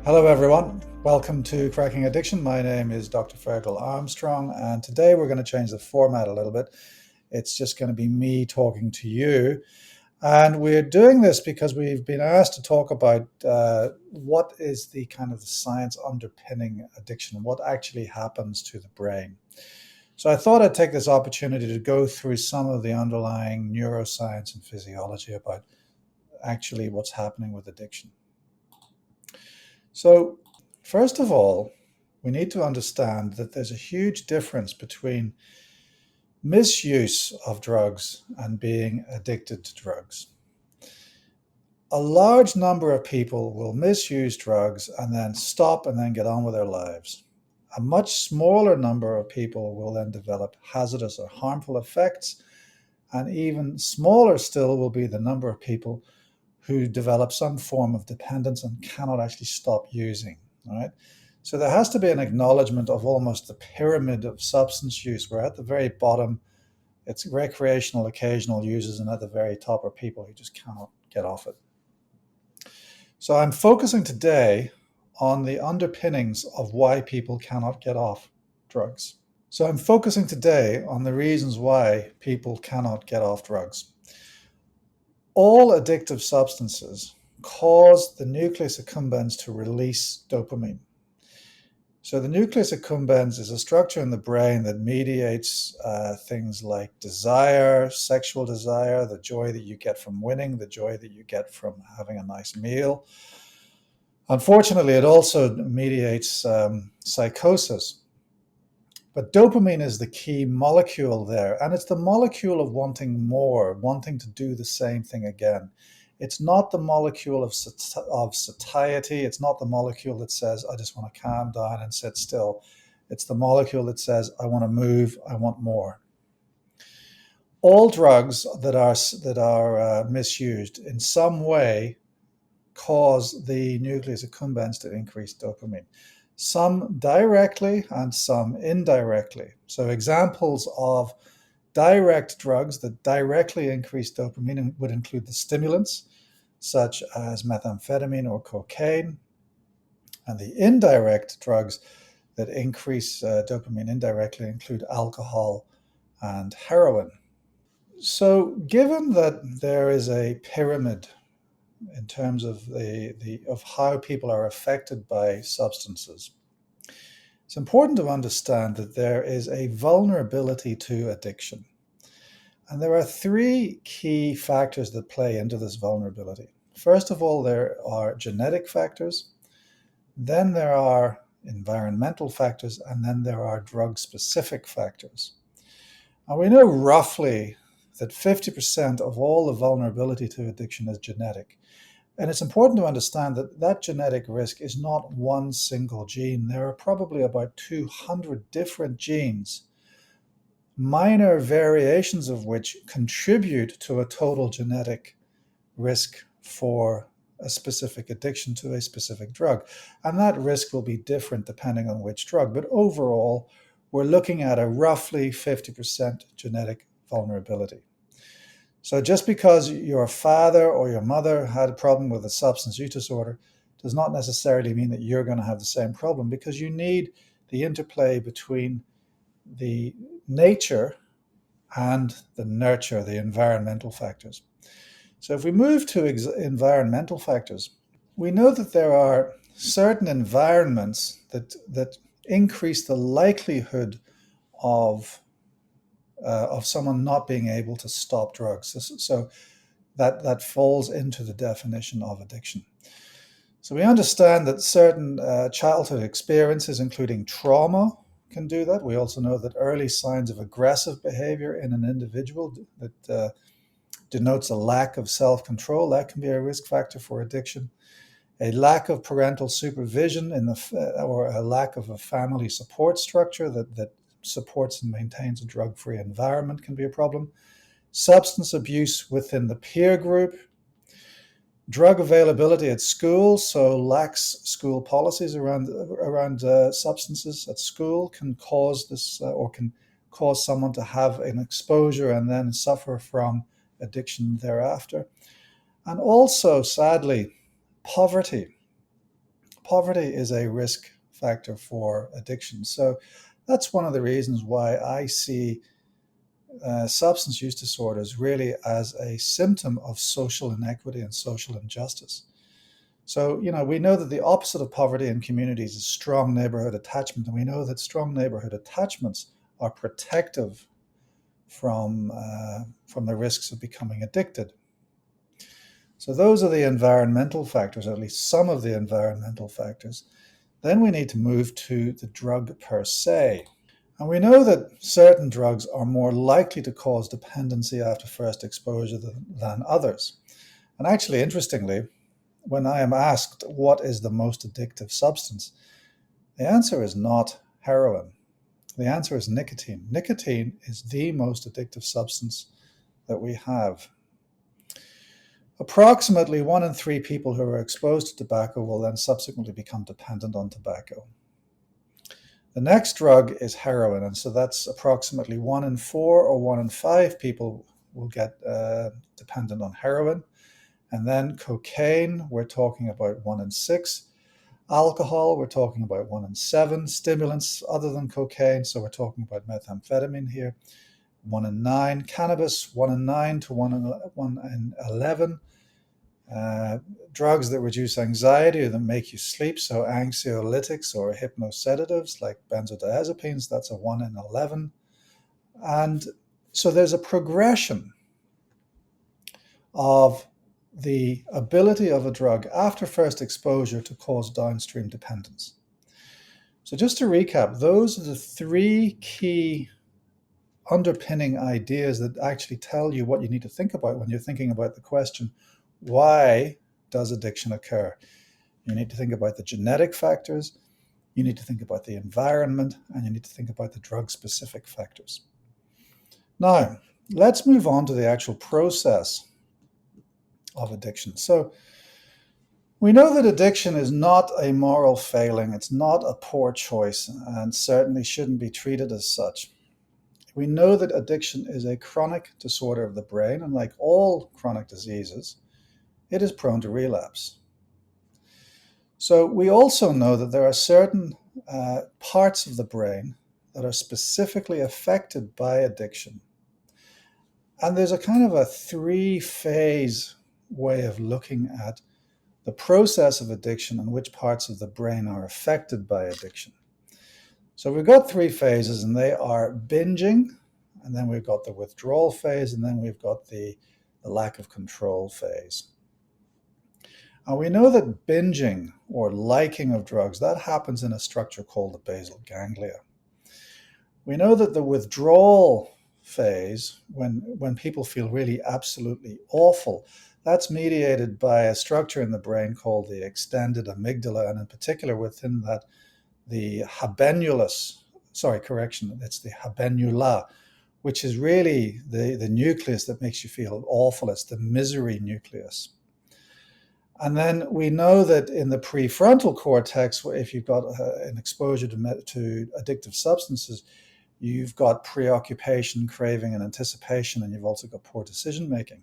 Hello, everyone. Welcome to Cracking Addiction. My name is Dr. Ferghal Armstrong, and today we're going to change the format a little bit. It's just going to be me talking to you. And we're doing this because we've been asked to talk about what is the kind of the science underpinning addiction, what actually happens to the brain. So I thought I'd take this opportunity to go through some of the underlying neuroscience and physiology about actually what's happening with addiction. So, first of all, we need to understand that there's a huge difference between misuse of drugs and being addicted to drugs. A large number of people will misuse drugs and then stop and then get on with their lives. A much smaller number of people will then develop hazardous or harmful effects, and even smaller still will be the number of people who develop some form of dependence and cannot actually stop using. All right. So there has to be an acknowledgement of almost the pyramid of substance use, where at the very bottom, it's recreational, occasional users, and at the very top are people who just cannot get off it. So I'm focusing today on the underpinnings of why people cannot get off drugs. So I'm focusing today on the reasons why people cannot get off drugs. All addictive substances cause the nucleus accumbens to release dopamine. So the nucleus accumbens is a structure in the brain that mediates things like desire, sexual desire, the joy that you get from winning, the joy that you get from having a nice meal. Unfortunately, it also mediates psychosis. But dopamine is the key molecule there, and it's the molecule of wanting more, wanting to do the same thing again. It's not the molecule of satiety. It's not the molecule that says, I just want to calm down and sit still. It's the molecule that says, I want to move, I want more. All drugs that are misused in some way cause the nucleus accumbens to increase dopamine. Some directly and some indirectly. So examples of direct drugs that directly increase dopamine would include the stimulants, such as methamphetamine or cocaine, and the indirect drugs that increase dopamine indirectly include alcohol and heroin. So given that there is a pyramid in terms of of how people are affected by substances, it's important to understand that there is a vulnerability to addiction. And there are three key factors that play into this vulnerability. First of all, there are genetic factors, then there are environmental factors, and then there are drug-specific factors. And we know roughly that 50% of all the vulnerability to addiction is genetic. And it's important to understand that that genetic risk is not one single gene. There are probably about 200 different genes, minor variations of which contribute to a total genetic risk for a specific addiction to a specific drug. And that risk will be different depending on which drug. But overall, we're looking at a roughly 50% genetic vulnerability. So just because your father or your mother had a problem with a substance use disorder does not necessarily mean that you're going to have the same problem, because you need the interplay between the nature and the nurture, the environmental factors. So if we move to environmental factors, we know that there are certain environments that increase the likelihood of someone not being able to stop drugs. So that falls into the definition of addiction. So we understand that certain childhood experiences, including trauma, can do that. We also know that early signs of aggressive behavior in an individual that denotes a lack of self-control, that can be a risk factor for addiction. A lack of parental supervision or a lack of a family support structure that supports and maintains a drug-free environment can be a problem. Substance abuse within the peer group. Drug availability at school, so lax school policies around substances at school can cause this or can cause someone to have an exposure and then suffer from addiction thereafter. And also, sadly, poverty. poverty is a risk factor for addiction. So that's one of the reasons why I see substance use disorders really as a symptom of social inequity and social injustice. So, we know that the opposite of poverty in communities is strong neighborhood attachment, and we know that strong neighborhood attachments are protective from the risks of becoming addicted. So those are the environmental factors, or at least some of the environmental factors. Then we need to move to the drug per se. And we know that certain drugs are more likely to cause dependency after first exposure than others. And actually, interestingly, when I am asked what is the most addictive substance, the answer is not heroin. The answer is nicotine. Nicotine is the most addictive substance that we have. Approximately 1 in 3 people who are exposed to tobacco will then subsequently become dependent on tobacco. The next drug is heroin, and so that's approximately 1 in 4 or 1 in 5 people will get dependent on heroin. And then cocaine, we're talking about 1 in 6. Alcohol, we're talking about 1 in 7. Stimulants other than cocaine, so we're talking about methamphetamine here, 1 in 9. Cannabis, 1 in 9 to 1 in 11. Drugs that reduce anxiety or that make you sleep, so anxiolytics or hypnosedatives like benzodiazepines, that's a 1 in 11. And so there's a progression of the ability of a drug after first exposure to cause downstream dependence. So just to recap, those are the 3 key underpinning ideas that actually tell you what you need to think about when you're thinking about the question, why does addiction occur? You need to think about the genetic factors, you need to think about the environment, and you need to think about the drug-specific factors. Now, let's move on to the actual process of addiction. So we know that addiction is not a moral failing, it's not a poor choice, and certainly shouldn't be treated as such. We know that addiction is a chronic disorder of the brain, and like all chronic diseases, it is prone to relapse. So we also know that there are certain parts of the brain that are specifically affected by addiction. And there's a kind of a 3-phase way of looking at the process of addiction and which parts of the brain are affected by addiction. So we've got 3 phases, and they are binging, and then we've got the withdrawal phase, and then we've got the lack of control phase. And we know that binging or liking of drugs, that happens in a structure called the basal ganglia. We know that the withdrawal phase, when people feel really absolutely awful, that's mediated by a structure in the brain called the extended amygdala, and in particular within that, the habenulus, it's the habenula, which is really the nucleus that makes you feel awful. It's the misery nucleus. And then we know that in the prefrontal cortex, if you've got an exposure to addictive substances, you've got preoccupation, craving, and anticipation, and you've also got poor decision making.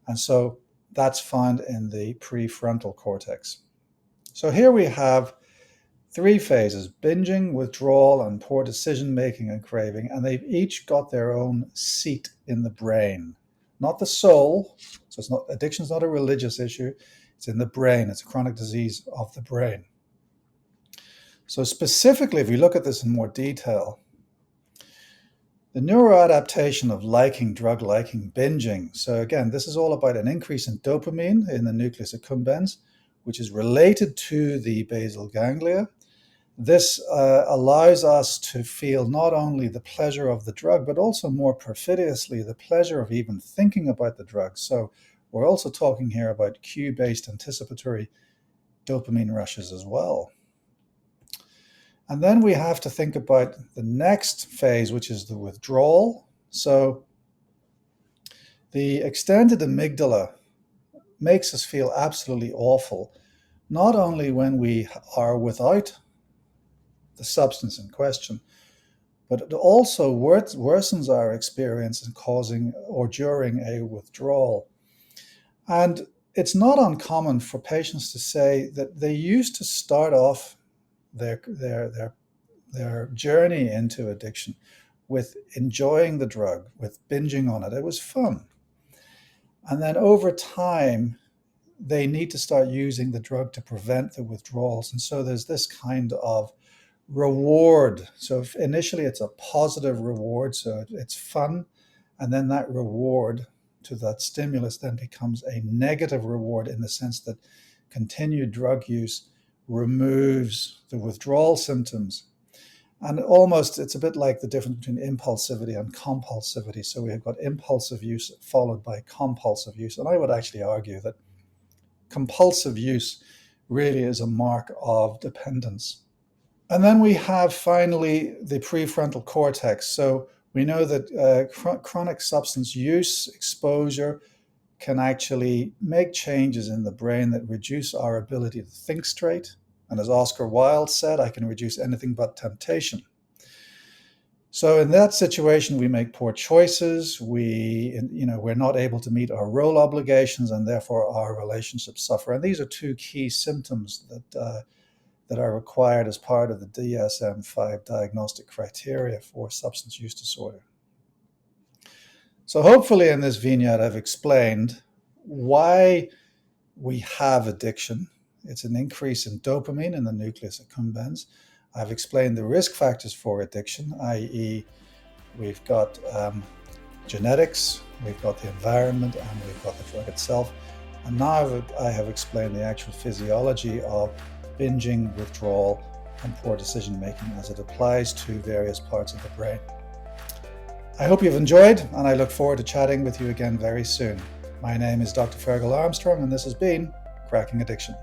And so that's found in the prefrontal cortex. So here we have 3 phases: binging, withdrawal, and poor decision making and craving, and they've each got their own seat in the brain, not the soul. So addiction is not a religious issue. It's in the brain. It's a chronic disease of the brain. So specifically, if you look at this in more detail, the neuroadaptation of liking, drug liking, binging. So again, this is all about an increase in dopamine in the nucleus accumbens, which is related to the basal ganglia. This allows us to feel not only the pleasure of the drug, but also more perfidiously the pleasure of even thinking about the drug. So we're also talking here about cue-based anticipatory dopamine rushes as well. And then we have to think about the next phase, which is the withdrawal. So the extended amygdala makes us feel absolutely awful, not only when we are without the substance in question, but it also worsens our experience in causing or during a withdrawal. And it's not uncommon for patients to say that they used to start off their journey into addiction with enjoying the drug, with binging on it. It was fun. And then over time, they need to start using the drug to prevent the withdrawals. And so there's this kind of reward. So initially it's a positive reward, so it's fun. And then that reward to that stimulus then becomes a negative reward in the sense that continued drug use removes the withdrawal symptoms. And almost, it's a bit like the difference between impulsivity and compulsivity. So we have got impulsive use followed by compulsive use. And I would actually argue that compulsive use really is a mark of dependence. And then we have finally the prefrontal cortex. So we know that chronic substance use exposure can actually make changes in the brain that reduce our ability to think straight. And as Oscar Wilde said, I can reduce anything but temptation. So in that situation, we make poor choices. We're not able to meet our role obligations, and therefore our relationships suffer. And these are two key symptoms that are required as part of the DSM-5 diagnostic criteria for substance use disorder. So hopefully in this vignette, I've explained why we have addiction. It's an increase in dopamine in the nucleus accumbens. I've explained the risk factors for addiction, i.e. we've got genetics, we've got the environment, and we've got the drug itself. And now I have explained the actual physiology of binging, withdrawal, and poor decision-making as it applies to various parts of the brain. I hope you've enjoyed, and I look forward to chatting with you again very soon. My name is Dr. Ferghal Armstrong, and this has been Cracking Addiction.